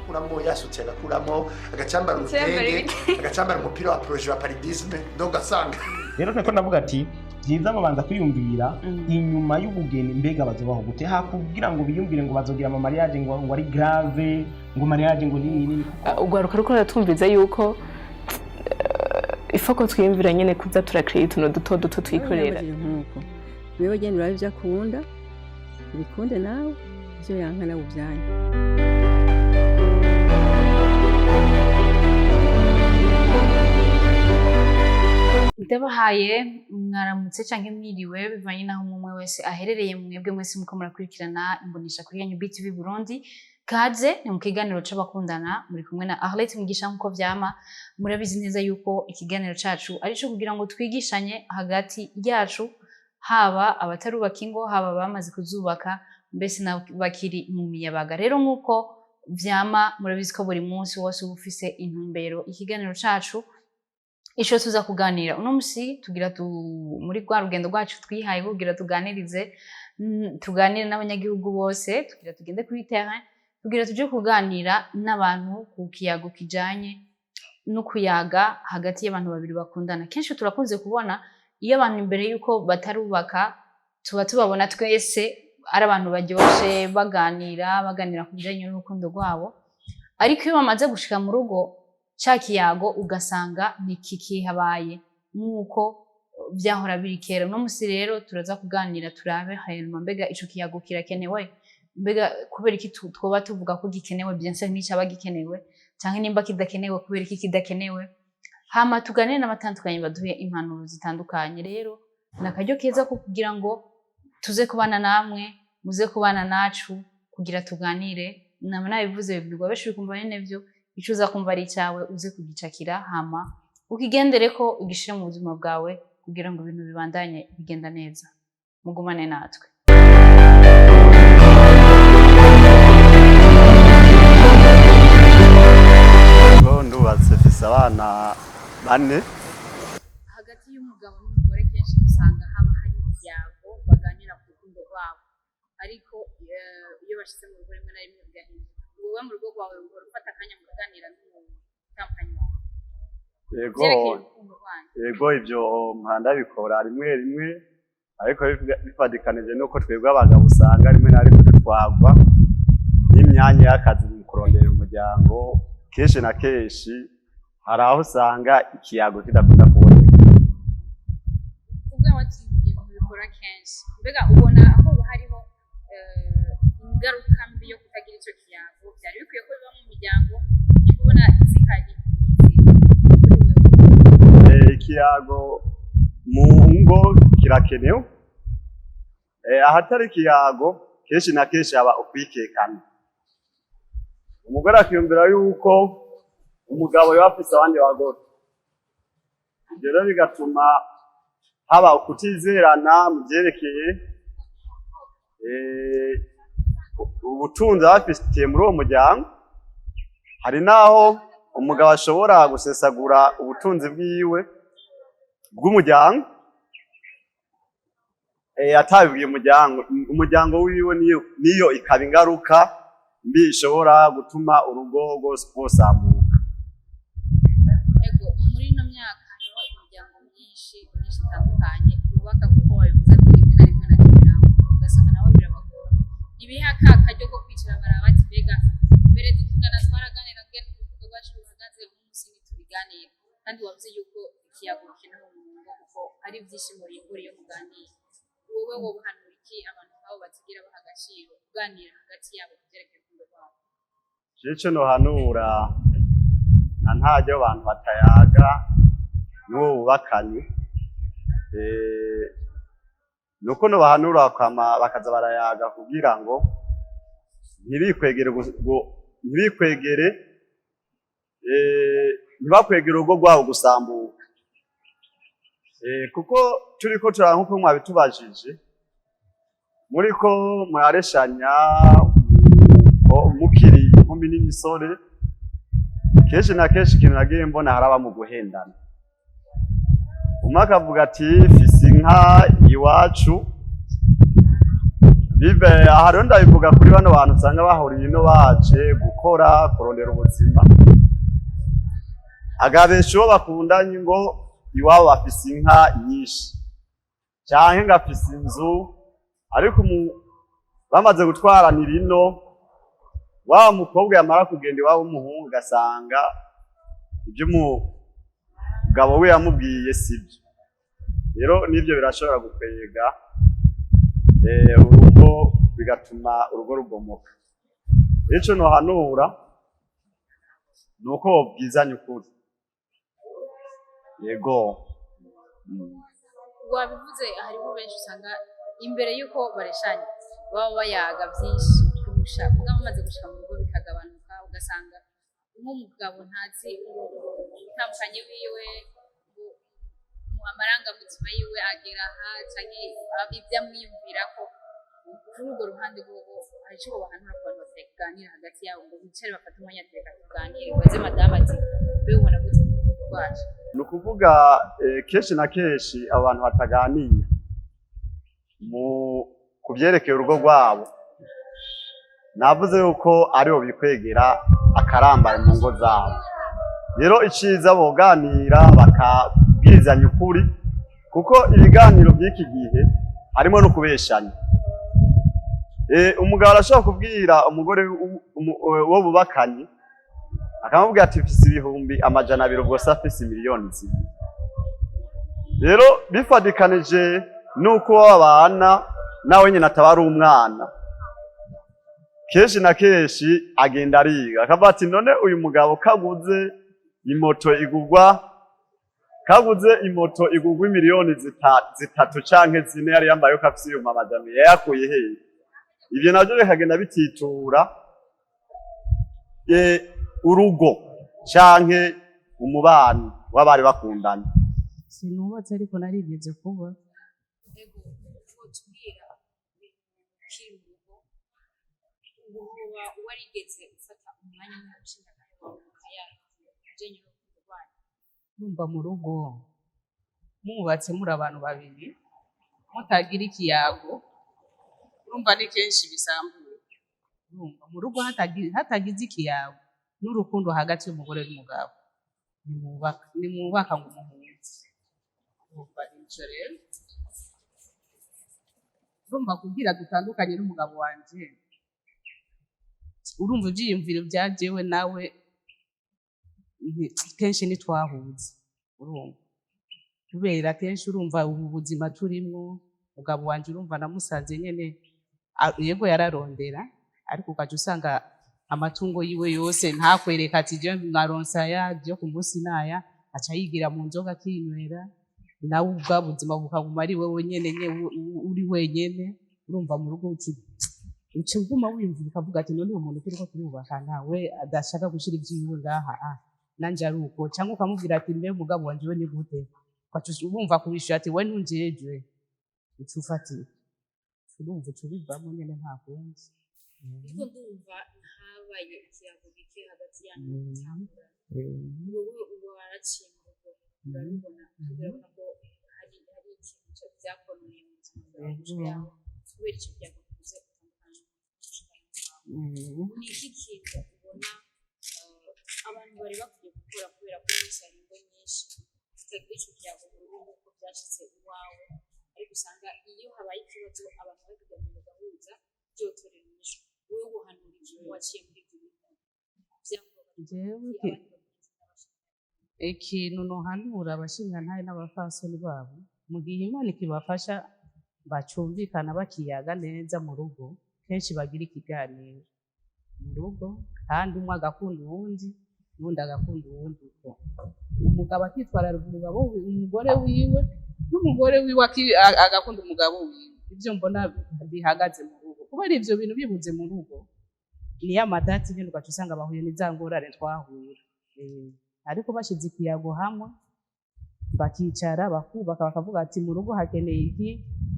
agakuramo yasutse agakuramo agacambara urutenge agacambara umupira wa projet wa paludisme donc asanga rero niko navuga ati byiza babanza kwiyumvira inyuma y'ubugeni mbega bazobaho gute kugira ngo biyumvire ngo bazogira ama mariage ngo ari grave ngo mariage ngo nini ugwaruka ruko ratumviza yuko ifoko twiyumvira nyene kuza turakreate tuno duto twikorera wewe genda urabe bya kunda bikunde nawe byo yanka nawe ubyanye ndabahaye mwaramutse canke mwiriwe bivanye naho umwe wese aherereye mwebwe mwese muko murakurikirana imbonisha kuri yanyu BTV Burundi kaze ni mu kiganiro c'abakundana muri kumwe na Arlette Mugisha nkuko vyama murabizi neza yuko ikiganiro cacu ari cyo kugira ngo twigishanye hagati yacu haba abatarubaka ingo haba bamaze kuzubaka mbese na bakiri mu miyabaga rero nkuko vyama murabizi ko buri munsi wose ufise intumbero ikiganiro cacu ico tuza kuganira uno musi tugira muri rwa rugendo rwacu twihaye kugira tuganire n'abanyagihugu bose tugira tugende kuri terrain tugira tuje kuganira n'abantu ku kiyago kijanye no kuyaga hagati y'abantu babiri bakundana kenshi turakunze kubona iyo abantu imbere yuko batarubaka tubabona twese ari abantu baryoshe baganira ku bijanye n'urukundo rwabo ariko iyo bamaze gushika mu rugo cha kiyago ugasanga ntikikihabaye nkuko vyahora biri kera no musi rero turaza kuganira turabe hanyuma mbega ico kiyago kirakenewe mbega kubera iki twoba tuvuga ko gikenewe byense n'icaba gikenewe canke nimba kidakenewe kubera iki kidakenewe hama tuganire n'abatandukanye baduhe impanuro zitandukanye rero nakaryo keza ko kugira ngo tuze kubana namwe muze kubana nacu kugira tuganire nama nabivuze bibwirwa beshi bikumva bene vyo ico uza kumva ari cyawe uze kugicakira hama ukigendere ko ugishire mu buzima bwawe kugira ngo ibintu bibandanye bigenda neza mugumane natwe ndubatse fise abana bane hagati y'umugabo n'umugore kenshi usanga haba hari ibyago baganira ku rukundo rwabo ariko iyo bashize mu rugo rimwe na rimwe bigahinduka wowe mu rugo rwawe ufata akanya mukaganira n'umuntu utandukanye wawe yego ibyo mpanda bikora rimwe ariko bifadikanije nuko twebwe abagabo usanga rimwe na rimwe twagwa n'imyanya y'akazi mu kurondera umuryango kenshi na kenshi hari aho usanga ikiyago kidakunda kuboneka kubwa wati ibintu bikora kenshi mbega ubona aho hariho ingaruka mbi yo kutagira icyo kiyago byari bikwiye ko biba mu miryango ubona zihari ikiyago mu ngo kirakenewe ahatari ikiyago kenshi na kenshi haba ukwikekana umugore akiyumvira yuko umugabo yafise abandi bagore ibyo rero bigatuma haba ukutizerana mu byerekeye ubutunzi bafitiye muri uwo muryango hari naho umugabo ashobora gusesagura ubutunzi bwiwe bw'umuryango atabibwiye umuryango wiwe niyo ikaba ingaruka mbi ishobora gutuma urugo rwosambuka ego muri ino myaka hariho imiryango myinshi itandukanye yubaka kuko babivuze ati rimwe na rimwe na kibirango ugasanga nabo birabagora ibiha akaryo ko kwicara baraba bati mbega mbere dukundana twaraganira ngene urukundo rwacu ruhagaze umunsi ntitubiganiye kandi wavuze yuko ikiyago kenewe mu ngo kuko ari byinshi muri iyo muganira wowe wobuhanura iki abantu babo batigira baha agaciro kuganira hagati yabo kubyerekeye urukundo rwabo jeco nohanura na ntajya abantu batayaga n'uwo bubakanye nuko nobahanura bakaza barayaga kugira ngo ntibakwegere urugo rwabo gusambuka kuko turiko turaba nk'uko mwabitubajije muriko murareshanya mukiri inkumi n'imisore kenshi na kenshi ikintu nagiye mbona haraba mu guhendana umwe akavuga ati fise inka iwacu bibe aha rero ndabivuga kuri bano bantu usanga bahuriye ino baje gukora kurondera ubuzima agabesha uwo bakundanye ngo iwabo bafise inka nyinshi canke ngafise inzu ariko bamaze gutwaranira ino wa mukobwa yamara kugenda iwabo w'umuhungu ugasanga ibyo umugabo we yamubwiye sibyo rero n'ibyo birashobora gukwega urugo bigatuma urugo rubomoka ico nohanura nuko bwizanye ukuri yego wabivuze harimo benshi usanga imbere y'uko bareshanya baba bayaga byinshi kurusha mugabo bamaze gushika mu rugo bikagabanuka ugasanga nk'umugabo ntazi utandukanye wiwe amarangamutima yiwe agera aha canke ibyo amwiyumvira ko kuri urwo ruhande rw'ubu hari icyo bahanura ku bantu bataganira hagati yabo ngo bicare bafate umwanya reka tuganire baze madamu ati mbe ubona gute mu rugo rwacu ni ukuvuga kenshi na kenshi abantu bataganira ku byerekeye urugo rwabo navuze yuko aribo bikwegera akarambaye mu ngo zabo rero iciza boganira bakabwirizanya ukuri kuko ibiganiro by'iki gihe harimo no kubeshanya umugabo arashobora kubwira umugore wo bubakanye akamubwira ati mfise ibihumbi amajana 200 ubwo se afise miliyoni 2 rero bifadikanije nuko babana nawe nyine atabari umwana kenshi na kenshi agenda ariga akavuga ati none uyu mugabo kaguze imoto igugwa miliyoni 3 canke 4 yari yambaye ko afise iyo mamajami yakuye hehe ibyo navyo bikagenda bititura urugo canke umubano w'abari bakundana sinubatse ariko narigeze kuba ego tubwira kirugo uba warigeze ufata umwanya wo gushinga kaya jenye no kurwana numva mu rugo mubatse muri abantu babiri mutagira ikiyago urumva ni kenshi bisambuye urumva mu rugo hatagize ikiyago n'urukundo hagati y'umugore n'umugabo nimwubaka ngo umuhunzi urumva nicyo rero urumva kugira dutandukanye n'umugabo wanje urumva ibyiyumviro byajewe nawe kenshi ntitwahuze urumva kubera kenshi urumva ubu buzima turimwo umugabo wanje urumva namusanze nyene yego yararondera ariko ukaje usanga amatungo yiwe yose ntakwereka ati je mwaronsa byo ku munsi naya aca yigira mu nzoga kinywera nawe ubwa buzima bukaguma ari wewe nyene uri wenyene urumva mu rugo uce uguma wimvira ukavuga ati none uwo muntu turiko turubaka nawe adashaka gushira ivyiwe ngaha nanje ari uko cyangwa ukamubwira ati mbe mugabo wanje we ni gute kwacu ubumva kubishura ati we ntunjejwe ucufatira urumva ucubivamo nyene nta kundi ariko ndumva habaye ikiyago gike hagati yanyu wowe uba waraciye mu rugo urabibona urabona ko hari ikintu byakomeye mu buzima bwawe kubera icyo byagukuze utandukanye ni iki kintu ubona abantu bari bakwiye gukora kubera ko umunsi hari ingo nyinshi zitagira icyo kiyago mu rugo nk'uko byashyize iwawe ariko usanga iyo habaye ikibazo abantu babiganira bagahuza byotorera inyishu wowe guhanura ikintu waciye muri ibyo bintu ikintu nohanura abashingantahe n'abafasoni babo mu gihe Imana ikibafasha bacumvikana bakiyaga neza mu rugo kenshi bagira ikiganiro mu rugo kandi umwe agakunda uwundi n'undi agakunda uwundi umugabo akitwararika umugore wiwe n'umugore wiwe agakunda umugabo wiwe ibyo mbona bihagaze mu rugo kubera ivyo bintu bibuze mu rugo niyo amadati nyine ugaca usanga bahuye n'izangorane twahura ariko bashize ikiyago hamwe bakicara bakubaka bakavuga ati mu rugo hakeneye iki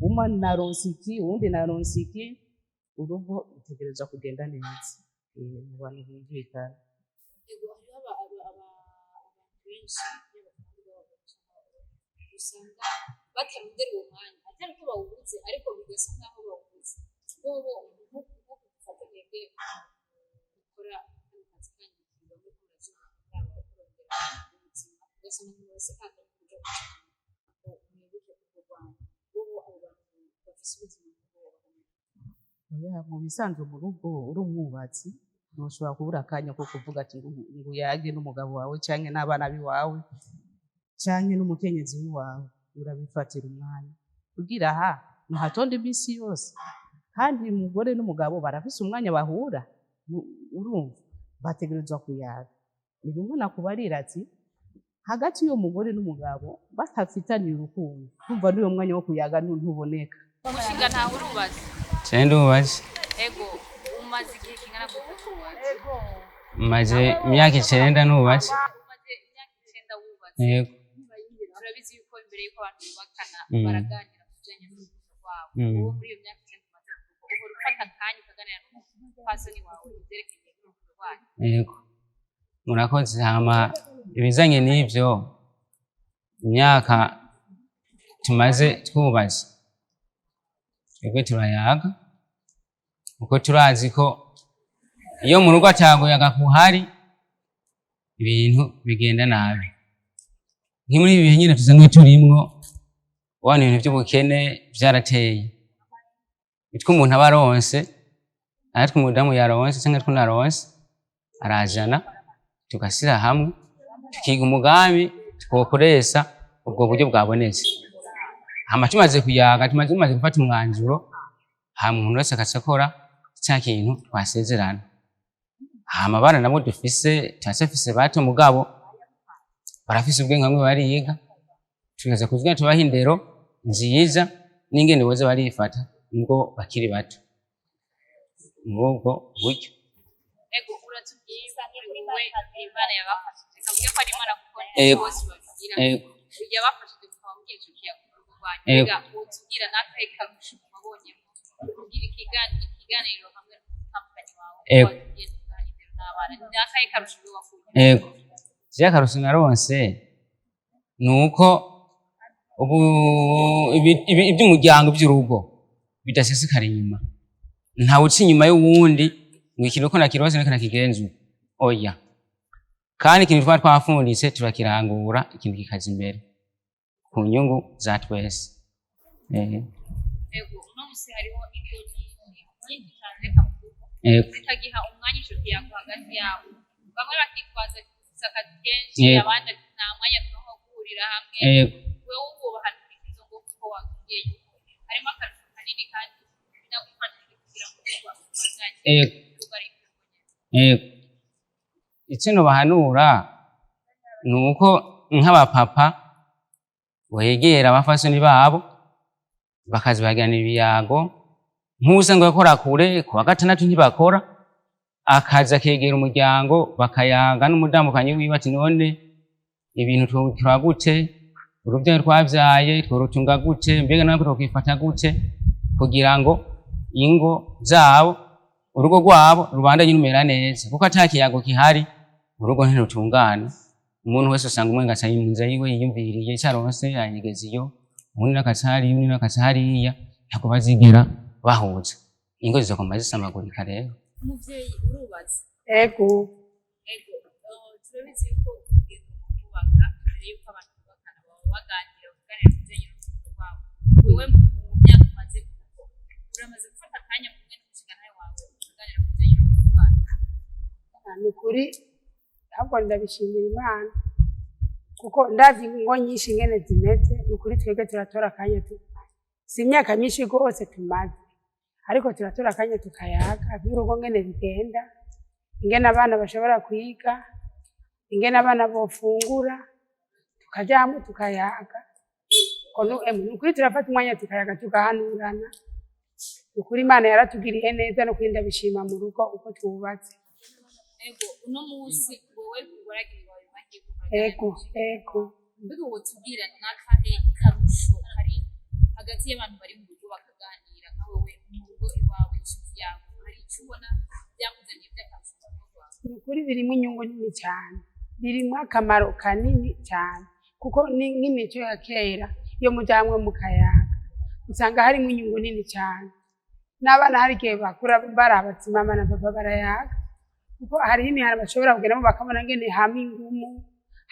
umwe naronse iki uwundi naronse iki urugo rutegerezwa kugenda neza mu bantu bumvikana abantu benshi usanga batarondera uwo mwanya atari ko bawubuze ariko bigasa nk'aho bawubuze wowe nko gufata mwebwe gukora akazi kanyu kigomba kurazuma ubuzima ugasanga umuntu wese kandi kuja mwibuke kurwanya wowe abo bantu bafise ubuzima oya mu bisanzwe mu rugo uri umwubatsi ntushobora kubura akanya ko kuvuga ati ngo uyage n'umugabo wawe canke n'abana biwawe canke n'umukenyezi wiwawe urabifatira umwanya kugira aha ntuhatonde iminsi yose kandi umugore n'umugabo barafise umwanya bahura urumva bategerezwa kuyaga ni bimwe nakubarira ati hagati y'umugore n'umugabo batafitaniye urukundo kumva n'uyo mwanya wo kuyaga ntuboneka umushinga ntawe urubaze Chendo ubaze. ego umaze igihe kingana gute wubatse Maze imyaka 9 nubatse. umaze imyaka 9 wubatse Yego. turabizi yuko imbere y'uko abantu bubakana baraganira ku bijyanye n'urukundo rwabo uwo muri iyo myaka 9 umaze uhora ufata akanya ukaganira n'umupfasoni wawe ibyerekeye n'urukundo rwanyu Yego. Murakoze hama ibizanye n'ivyo imyaka tumaze twubatse. Twebwe turayaga uko turazi ko iyo mu rugo ataguyaga kuhari ibintu bigenda nabi nk'imuri ibi bihe nyine tuzanwe turimwo wana ibintu by'ubukene byarateye bitwa umuntu aba aronse ariko umudamu yaronse cyangwa tunaronse arajana tugasira hamwe tukiga umugambi twokoresha ubwo buryo bwabonetse hama tumaze kuyaga tumaze gufata umwanzuro hama umuntu wese akacakora cya kintu twasezerana hama abana nabo dufise twasefise bato mugabo barafise ubwenge bamwe bariga tugaza kuvuga tubaha indero nziza n'ingene boze barifata ngo bakiri bato ubwo buryo ego uratubwiza wowe Imana yabafashije kavuga ko ari Imana kuko bose bagira yabafashije twambwiye tukiya kurwanya ega utubwira nakaye karusho mabonye kugira ikiganiro hamwe n'umutambukanyi wawe nakaye karusho wakuye ego cya karusho naronse nuko ubu iby'umuryango by'urugo bidasesekara inyuma ntawe uca inyuma y'uwundi ngo ikintu ko nakirose nika nakigenzu oya kandi ikintu twari twafunditse turakirangura ikintu kikaza imbere ku nyungu za twese ego no musi hariho nyinshi cyane reka mukuko zitagiha umwanya inshuti yawe hagati yawe bamwe bakitwaza akazi kenshi abandi nta mwanya no guhurira hamwe wewe ububaha izo ngo kuko wakubwiye yuko harimo akarusho kanini kandi binagufashije kugira ngo ikintu bahanura ni uko nk'abapapa wegera abafasoni babo bakazibagirana ibiyago nk'usanzwe bakora kure ku wa gatandatu ntibakora akaza kegera umuryango bakayaga n'umudamukanyi wiwe ati none ibintu turagute urubyaro twabyaye tworutunga gute mbega nawe twokifata gute kugira ngo ingo zabo urugo rwabo rubandanye rumera neza kuko atakiyago kihari urugo ntirutungana umuntu wese usanga umwe ngaca yimpunza yiwe yiyumviriye cyaronse yanyegeza iyo ubundi nakacari ubundi nakacariya ntabwo bazigera bahuza ingo zizokoma zisamagurika rero umuvyeyi urubatse ego turabizi yuko kugeza kubaka mbere yuko abantu bubakana baba baganira kuganira ku bijyanye n'urukundo rwabo wewe mu myaka umaze uramaze gufata akanya mu mwene w'inshingano wawe kuganira ku bijyanye n'urukundo rwabo ni ukuri ahubwo ndabishimira Imana kuko ndazi ngo nyinshi ingene zimeze ni ukuri twebwe turatora akanya si imyaka myinshi rwose tumaze ariko turatora akanya tukayaga by'urugo ngene bigenda ingene abana bashobora kwiga ingene abana bofungura tukaja hamwe tukayaga ni ukuri turafata umwanya tukayaga tugahanurana ni ukuri Imana yaratugiriye neza no kuri ndabishima mu rugo uko twubatse ego uno munsi wowe ubaragira wawe ego mbega uwo tubwira nakahe karusho hari hagati y'abantu bari mu rugo bakaganira nka wowe mu rugo iwawe inshuti yawe hari icyo ubona byakuzaniye by'akarusho mu rugo rwawe ni ukuri birimo inyungu nini cyane birimo akamaro kanini cyane kuko nk'imico ya kera iyo mujyanywe mu kayaga usanga harimo inyungu nini cyane n'abana hari igihe bakura barabatse mama na papa barayaga kuko hariho imihana bashobora kugeramo bakabona ngene hama ingumu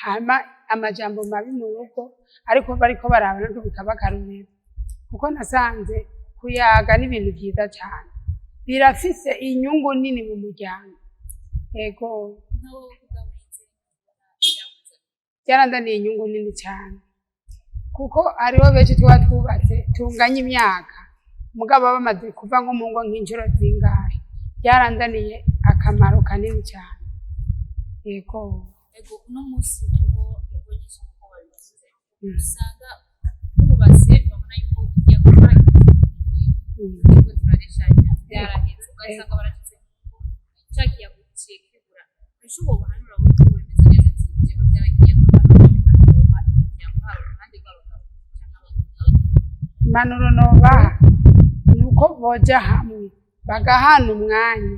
hama amajambo mabi mu rugo ariko bariko barabana ko bikaba akarorero kuko nasanze kuyaga n'ibintu byiza cyane birafise inyungu nini mu muryango ego byarandaniye inyungu nini cyane kuko hariho benshi tuba twubatse tunganya imyaka mugabo bamaze kuva nko mu ngo nk'inshuro zingahe byarandaniye akamaro kanini cyane ego uno munsi hariho ibonyesha uko babivuze usanga bubatse babona yuko tugiye gukora ibintu turareshanya byarahetse ugasanga barashyize cya kiyago kibura ejo uwo bahanura ahubwo wemeza neza ati njyewe byaragiye impanuro nobaha ni uko boja hamwe bagahana umwanya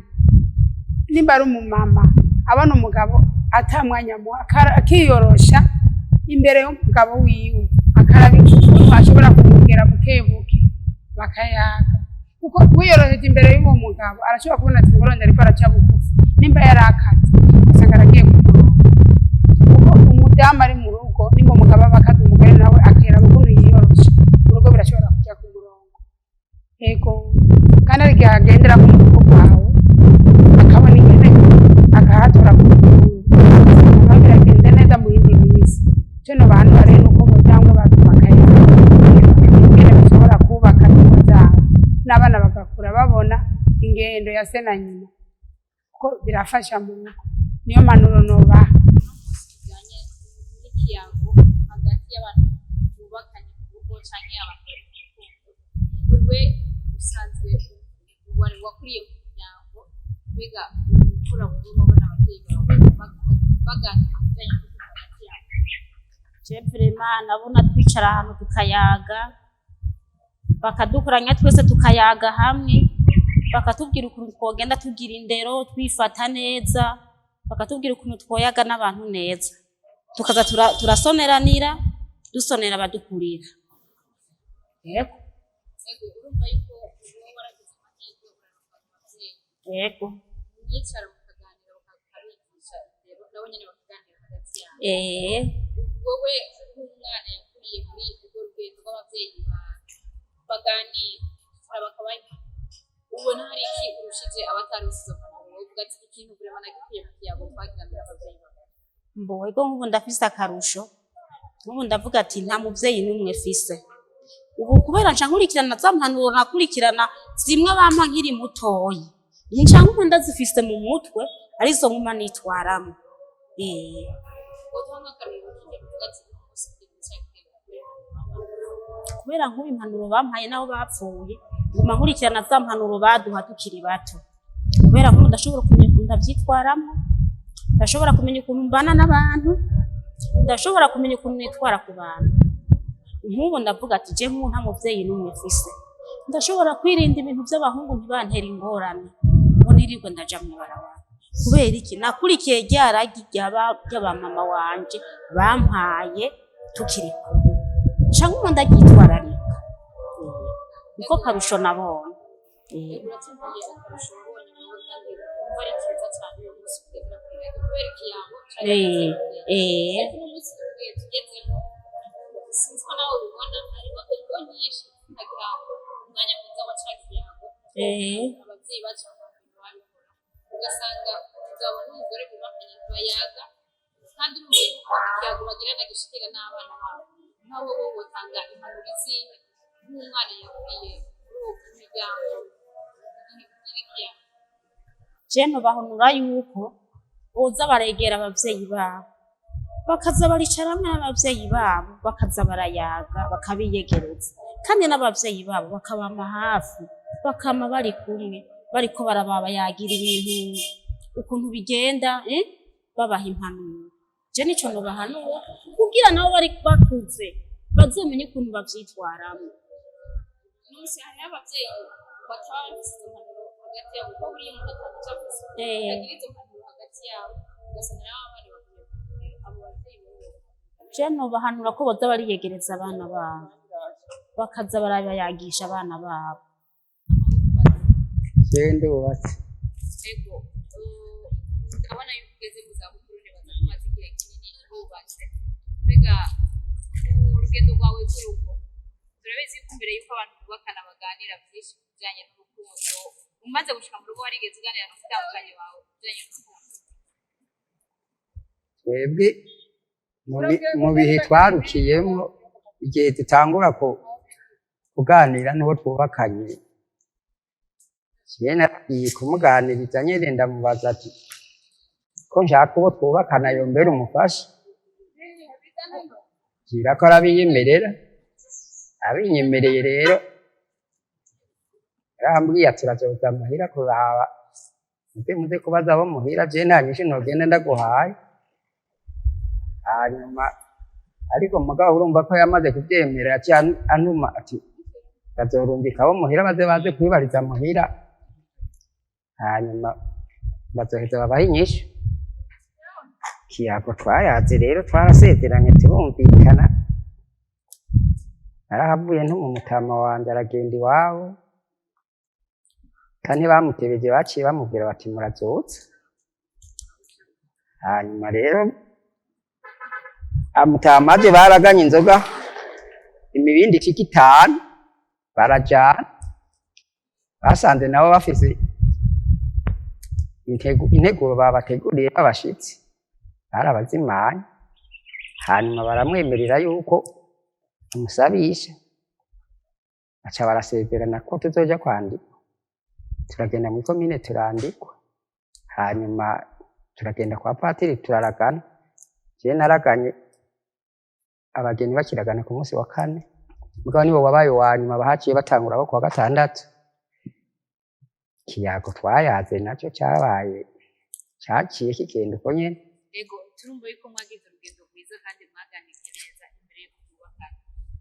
nimba ari umumama abona umugabo atamwanya akiyorosha imbere y'umugabo wiwe akaraba ikintu ashobora kumubwira bukebuke bakayaga kuko wiyoroheje imbere y'uwo mugabo arashobora kubona ati ngorondera ariko araca bugufi nimba yarakaze ugasanga aragiye ku murongo kuko umudamu ari mu rugo nimba umugabo aba akaze umugore nawe akera ukuntu yiyoroshe urugo birashobora kujya ku murongo ego kandi ari igihe agendera mu rugo rwawe akabona ingene akahatora ku murongo biragenda neza mu yindi minsi icyo nobanura rero uko cyangwa bakaya ingene bashobora kubaka ingo zabo n'abana bagakura babona ingendo ya se na nyina kuko birafasha mu rugo niyo mpanuro nobaha bijyanye n'ikiyago hagati y'abantu bubakanye mu rugo cyangwa abantu bari mu rukundo wewe usanzwe wari wakuriye mu muryango mbega gukura mu rugo babona ababyeyi bawe baganira bijyanye hagati yabo Jevrema nabona twicara ahantu tukayaga bakadukoranya twese tukayaga hamwe bakatubwira ukuntu twogenda tugira indero twifata neza bakatubwira ukuntu twoyaga n'abantu neza tukaza turasoneranira dusonera abadukurira yego urumva yuko uwo waragize amahirwe uraronka ababyeyi yego mwicara mukaganira bakabigisha indero nabo nyene bakaganira hagati yabo wowe nk'umwana yakuriye muri urwo rugendo rw'ababyeyi baganira bakabaha ubona hari iki urushije abatarusize umuntu uvuga ati ikintu burema nagikwiye mu kiyago twaganira ababyeyi bawe mbowe go nk'ubu ndafise akarusho nk'ubu ndavuga ati nta muvyeyi n'umwe fise ubu kubera nca nkurikirana za mpanuro nakurikirana zimwe bampa nkiri mutoyi nca nk'ubu ndazifise mu mutwe arizo nkuma nitwaramo kubera nk'ubu impanuro bampaye nabo bapfuye nguma nkurikirana za mpanuro baduha tukiri bato kubera nk'ubu ndashobora kumenya ukuntu ndavyitwaramo ndashobora kumenya ukuntu mbana n'abantu ndashobora kumenya ukuntu nitwara ku bantu nk'ubu ndavuga ati je nk'ubu nta muvyeyi n'umwe mfise ndashobora kwirinda ibintu by'abahungu ntibantera ingorane ngo nirirwe ndaja mw'ibarabara kubera iki nakurikiye ryaragi ry'abamama wanje bampaye tukiri kumwe nca nk'ubu ndaryitwararika niko karusho nabonye uratubwiye akarusho wabonye nawe kandi wumva ari keza cyane uyu munsi kugeza kubera ikiyango umunsi tugezemo sinzi ko nawe ubibona hariho ingo nyinshi zitagira umwanya mwiza wa ca kiyango ababyeyi bacu babikora ugasanga umugabo n'umugore bubakanye bayaga kandi urumva yuko ikiyago bagirana gishikira n'abana babo nkaho wowe wotanga impanuro izihe nk'umwana yakuriye muri uwo muryango je nobahanura yuko boza baregera abavyeyi babo bakaza baricaramwe n'abavyeyi babo bakaza barayaga bakabiyegereza kandi n'abavyeyi babo bakabama hafi bakama bari kumwe bariko barabayagira ibintu ukuntu bigenda babaha impanuro je nico nobahanura kugira nabo bari bakuze bazomenye ukuntu bavyitwaramo n'umunsi hariho abavyeyi bataba bafise izo mpanuro hagati yabo kuko buriya umuntu atabicavuze akagira izo mpanuro hagati yabo ugasanga nabo abana bakwiye kumurera abo bavyeyi je nobahanura ko boza bariyegereza abana babo bakaza barabayagisha abana babo gende wubatse ego ukabona yuko ugeze mu zabukuru ntibaza ko umaze igihe kinini wubatse mbega urugendo rwawe rw'urugo turabizi yuko mbere yuko abantu bubakana baganira byinshi ku bijyanye n'urukundo umaze gushika mu rugo warigeze uganira n'umutandukanye wawe ku bijyanye n'urukundo twebwe mu bihe twarukiyemo igihe dutangura kuganira n'uwo twubakanye kera nagiye kumuganiriza nyine ndamubaza ati ko nshaka uwo twubakana yombera umufasha gira ko arabiyemerera abinyemereye rero yarambwiye ati turazoza muhira kuraba muze kubaza abo muhira je nta nyinshi nogenda ndaguhaye hanyuma ariko mugabo urumva ko yamaze kubyemera yaciye antuma ati bazorungika abo muhira baze kwibariza muhira hanyuma bazoheza babaha inyishu kiyago twayaze rero twarasezeranye turumvikana narahavuye nt'umutama wanje aragenda iwabo kandi bamutebeje baciye bamubwira bati murazutse hanyuma rero amutamaje baraganye inzoga imibindi ishika 5 barajana basanze nabo bafise integuro babateguriye abashitsi barabazimanye hanyuma baramwemerera yuko amusabisha aca barasezerana ko tuzoja kwandikwa turagenda muri komine turandikwa hanyuma turagenda kwa patiri turaragana je naraganye abageni bakiragana ku munsi wa 4 mugabo nibo wabaye wa nyuma bahaciye batangura ko kwa 6 kiyago twayaze nacyo cyabaye cyaciye kigenda uko nyene ego turumva yuko mwagize urugendo rwiza kandi mwaganiriye neza imbere yo kubakana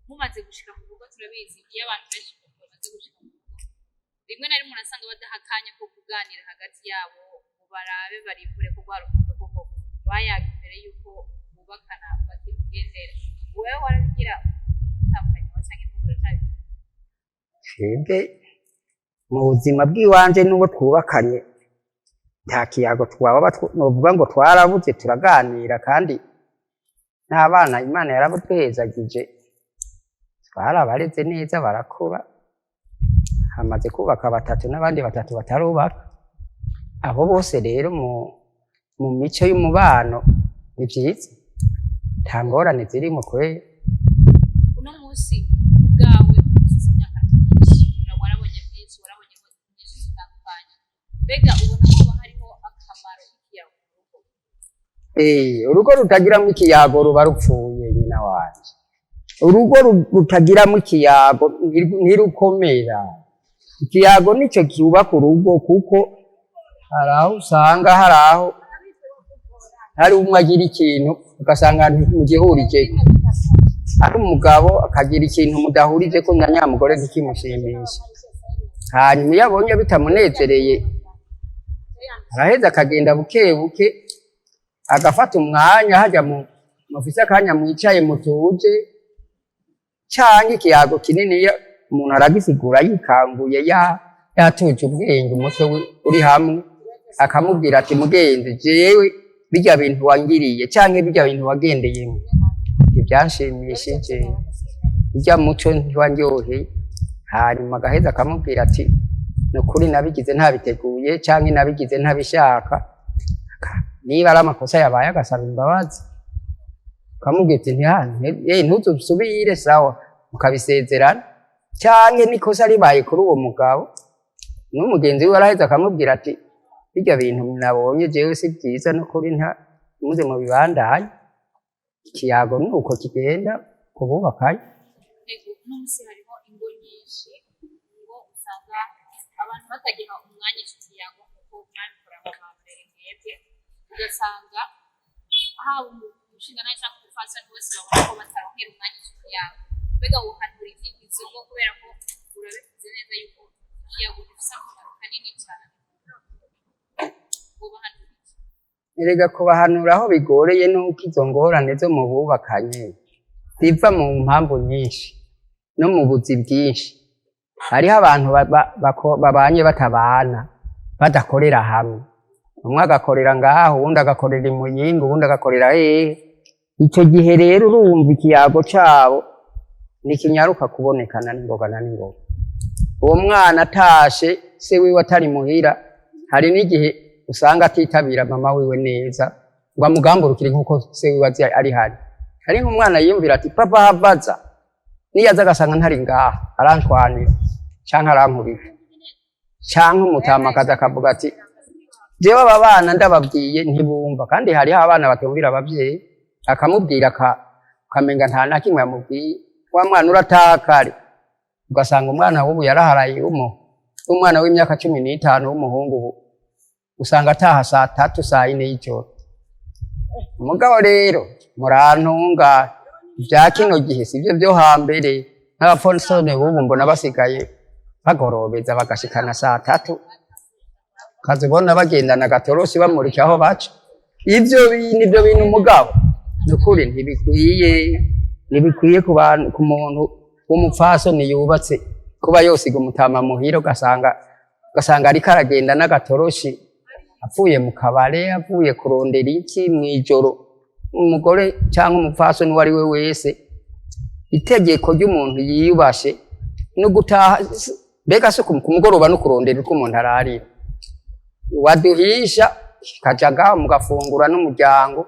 mumaze gushika mu rugo turabizi iyo abantu benshi bamaze gushika mu rugo rimwe na rimwe urasanga badaha akanya ko kuganira hagati yabo ngo barabe barimbure ko rwa rukundo koko bayaga imbere yuko bubakana bakigendera wewe warabigira umutandukanye wa cyangwa n'umugore utabi twebwe mu buzima bw'iwanje n'uwo twubakanye nta kiyago twaba novuga ngo twarabuze turaganira kandi n'abana Imana yarabuduhezagije twarabareze neza barakura hamaze kubaka 3 n'abandi 3 batarubaka abo bose rero mu mico y'umubano ni byiza nta ngorane zirimo kwera uno munsi ubwawe ufite imyaka myinshi warabonye byinshi warabonye byinshi zitandukanye mbega ubona ko hariho akamaro k'ikiyago urugo rutagiramo ikiyago ruba rupfuye nyina wanje urugo rutagiramo ikiyago ntirukomera ikiyago nicyo cyubaka urugo kuko hari aho usanga hari umwe agira ikintu ugasanga mugihurije ari umugabo akagira ikintu mudahurije ko na nyamugore ntikimushimisha hanyuma iyo abonye bitamunezereye araheza akagenda buke buke agafata umwanya hajya mufise akanya mwicaye mutuje canke ikiyago kinini umuntu aragisigura yikanguye yatuje ubwenge umutwe uri hamwe akamubwira ati mugenzi jewe bijya bintu wangiriye canke bijya bintu wagendeyemo ntibyanshimishije bijya muco ntiwanyoheye hanyuma agaheza akamubwira ati nukuri nabigize ntabiteguye canke nabigize ntabishaka niba ari amakosa yabaye agasaba imbabazi ukamubwira ati ntuzusubire sawa mukabisezerana canke nikosa ribaye kuri uwo mugabo n'umugenzi we araheza akamubwira ati bijya bintu nabonye jewe si byiza nukuri muze mu bibandanye ikiyago nuko kigenda kububakanye n'umunsi hariho ingo nyinshi ngo usanga abantu batagira umwanya ikiyago kuko mwabikora mu mbere mwebwe ugasanga haba umushinga nawe cyangwa umufasha wese babona ko bataronkera umwanya ikiyago mbega wohanura iki izo ngo kubera ko urabivuze neza yuko ikiyago gifite akamaro kanini cyane erega kubahanura aho bigoreye nuko izo ngorane zo mu bubakanye ziva mu mpamvu nyinshi no mu buzi bwinshi hariho abantu babanye batabana badakorera hamwe, umwe agakorera ngaho uwundi agakorera i Muyinga uwundi agakorera hehe. Icyo gihe rero urumva ikiyago cabo nikinyaruka kubonekana n'ingoga na n'ingoga. Uwo mwana atashe se wiwe atari muhira, hari n'igihe usanga atitabira mama wiwe neza ngo amugamburukire nk'uko se wiwe ari hari. Hari nk'umwana yiyumvira ati papa havaza, niyaza agasanga ntari ngaha arantwanira canke arankubita canke umutamakazi akavuga ati jewe aba bana ndababwiye ntibumva, kandi hariho abana batumvira abavyeyi, akamubwira akamenga nta na kimwe yamubwiye. Wa mwana urataha kare ugasanga umwana w'ubu yaraharaye umwana w'imyaka 15 w'umuhungu ubu usanga ataha saa 3 saa 4 y'ijoro. Umugabo rero murantunga vya kino gihe sivyo byo hambere, n'abapfonsone b'ubu mbona basigaye bagorobeza bagashikana saa 3 kazibona bagendana gatoroshi bamurika aho baca. Ivyo bintu umugabo nukuri ntibikwiye ku muntu w'umupfasoni yubatse kuba yosiga umutama muhira ugasanga ariko aragenda n'agatoroshi avuye mu kabare, avuye kurondera iki mw'ijoro. Umugore cyangwa umupfasoni uwo ari we wese, itegeko ry'umuntu yiyubashe no gutaha mbega se ku mugoroba no kurondera uko umuntu ararira, waduhisha kajaga mugafungura n'umuryango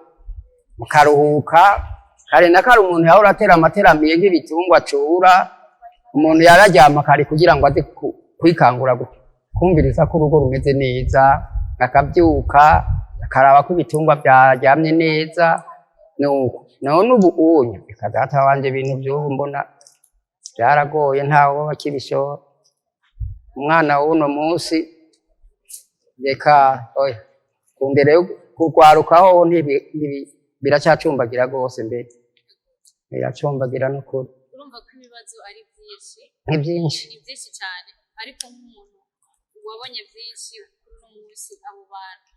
mukaruhuka. Kare na kare umuntu yahora atera amateramiye nk'ibitungwa acura, umuntu yararyama kare kugira ngo aze kwikangura kumviriza ko urugo rumeze neza, akabyuka akaraba ko ibitungwa byaryamye neza. None ubu unya reka data wanje ibintu by'ubu mbona byaragoye, ntawo bakibishora. Umwana w'uno munsi reka oya kundere kugwarukaho biracyacumbagira rwose, mbere biracumbagira n'ukuri. Urumva ko ibibazo ari byinshi, ni byinshi cyane, ariko nk'umuntu wabonye byinshi kuri uno munsi, abo bantu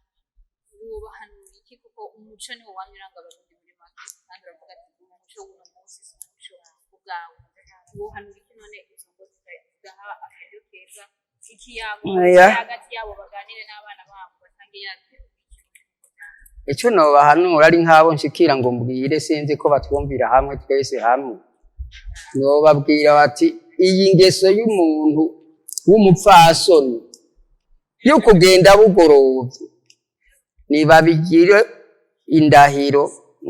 bubahanura iki? Kuko umuco niwo wanyuranga abarundi muri make, kandi uravuga ati umuco w'uno munsi si umuco ubwawe. Bubahanura iki none izo ngo zigaha akaryo keza ikiyago hagati yabo, baganire n'abana babo batange yatwe. Icyo nobahanura ari nk'abo nshikira ngo mbwire, sinzi ko batwumvira hamwe twese hamwe, nobabwira bati iyi ngeso y'umuntu w'umupfasoni yo kugenda bugorovye nibabigire indahiro,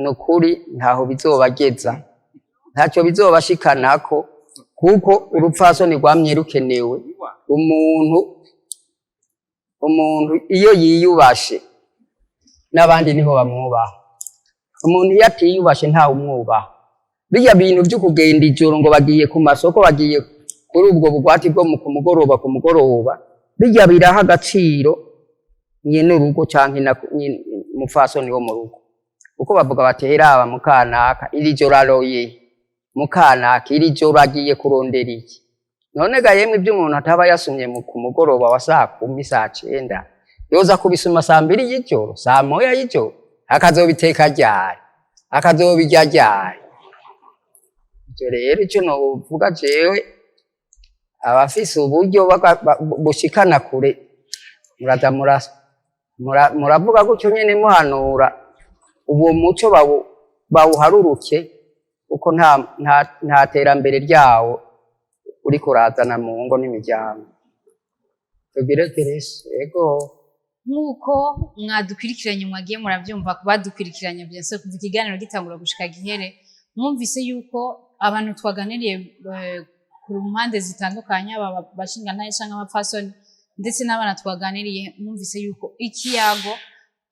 nukuri ntaho bizobageza, ntacyo bizobashikanako, kuko urupfasoni rwamye rukenewe. Umuntu iyo yiyubashe n'abandi niho bamwubaha. Umuntu iyo atiyubashe ntawe umwubaha. Bijya bintu byo kugenda ijoro ngo bagiye ku masoko, bagiye kuri ubwo bugwati bwo ku mugoroba, bijya biraha agaciro nyene urugo canke mufasoni wo mu rugo. Uko bavuga batera aba mukanaka iri joro aroye, mukanaka iri joro agiye kurondera iki. None ga yemwe ibyo umuntu ataba yasumye ku mugoroba wa saa 10 saa 9 yoza kubisuma saa 2 y'ijoro, saa 1 y'ijoro, akazobiteka ryari, akazobirya ryari. Icyo rero icyo novuga jewe, abafise uburyo bushikana kure muraza muravuga gutyo nyene muhanura uwo muco bawuharuruke, uko nta terambere ryawo uri kurazana mu ngo n'imiryango. Tugire Teresa ego nk'uko mwadukwirikiranye mwagiye murabyumva, kubadukwirikiranye byose kuva ikiganiro gitangura gushika gihere, mwumvise yuko abantu twaganiriye ku mpande zitandukanye, aba bashingantahe cyangwa abapfasoni ndetse n'abana twaganiriye, mwumvise yuko ikiyago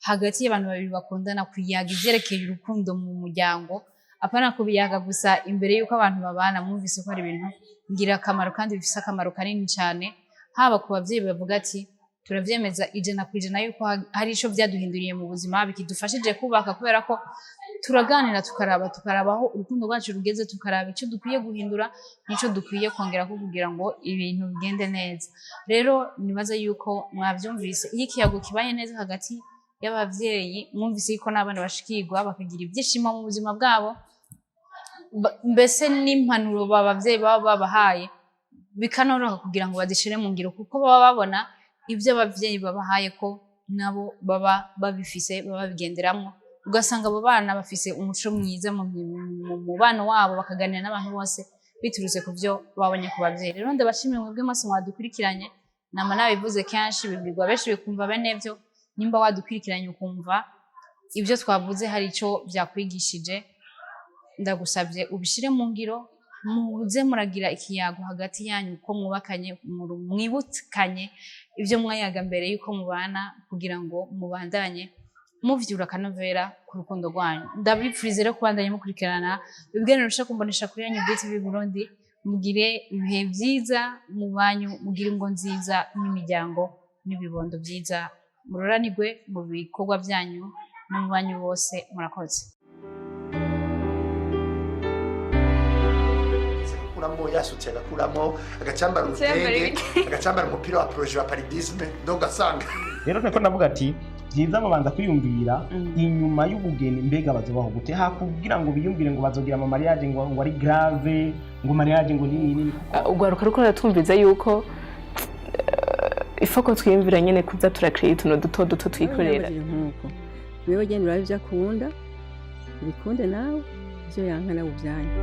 hagati y'abantu babiri bakundana, kuyaga ivyerekeye urukundo mu muryango, apana kubiyaga gusa imbere yuko abantu babana. Mwumvise ko ari ibintu ngira akamaro kandi bifise akamaro kanini cyane, haba ku bavyeyi bavuga ati turavyemeza 100% yuko hari ico vyaduhinduriye mu buzima, bikidufashije kubaka, kubera ko turaganira tukarabaho urukundo rwacu rugeze, tukaraba icyo dukwiye guhindura n'icyo dukwiye kongera ko kugira ngo ibintu bigende neza. Rero nibaza yuko mwavyumvise, iyo ikiyago kibaye neza hagati y'abavyeyi, mwumvise yuko n'abana bashikirwa bakagira ibyishimo mu buzima bwabo, mbese n'impanuro babavyeyi baba babahaye bikanoroha kugira ngo bazishire mu ngiro kuko baba babona ibyo abavyeyi babahaye ko nabo baba babifise baba babigenderamwo ugasanga abo bana bafise umuco mwiza mu mubano wabo bakaganira n'abantu bose biturutse ku byo babonye ku bavyeyi rero ndabashimiye mwebwe mwese mwadukurikiranye nama nabivuze kenshi bibwirwa benshi bikumva bene byo nimba wadukurikiranye ukumva ibyo twavuze hari ico byakwigishije ndagusabye ubishire mu ngiro muze muragira ikiyago hagati yanyu ko mwubakanye mwibutkanye ibyo mwayaga mbere yuko mubana kugira ngo mubandanye muvyura kanovera ku rukundo rwanyu ndabipfurize rero kubandanya mukurikirana ibiganiro rusha kumbonesha kuri yanyu BTV Burundi mugire ibihe vyiza mu banyu mugire ingo nziza n'imiryango n'ibibondo vyiza muroranirwe mu bikorwa vyanyu no mu banyu bose murakoze kuramo yasutse agakuramo agacambara urutenge agacambara umupira wa projet wa paridisme donc asanga rero niko navuga ati byiza babanza kwiyumvira inyuma y'ubugeni mbega bazobaho gute hakubwira ngo biyumvire ngo bazogira ama mariage ngo ari grave ngo mariage ngo nini ugaruka ruko ratumviza yuko ifoko twiyumvira nyene kuza turakreate tuno duto twikorera nkuko wewe genda urabe byo akunda bikunde nawe byo yanka nawe ubyanyu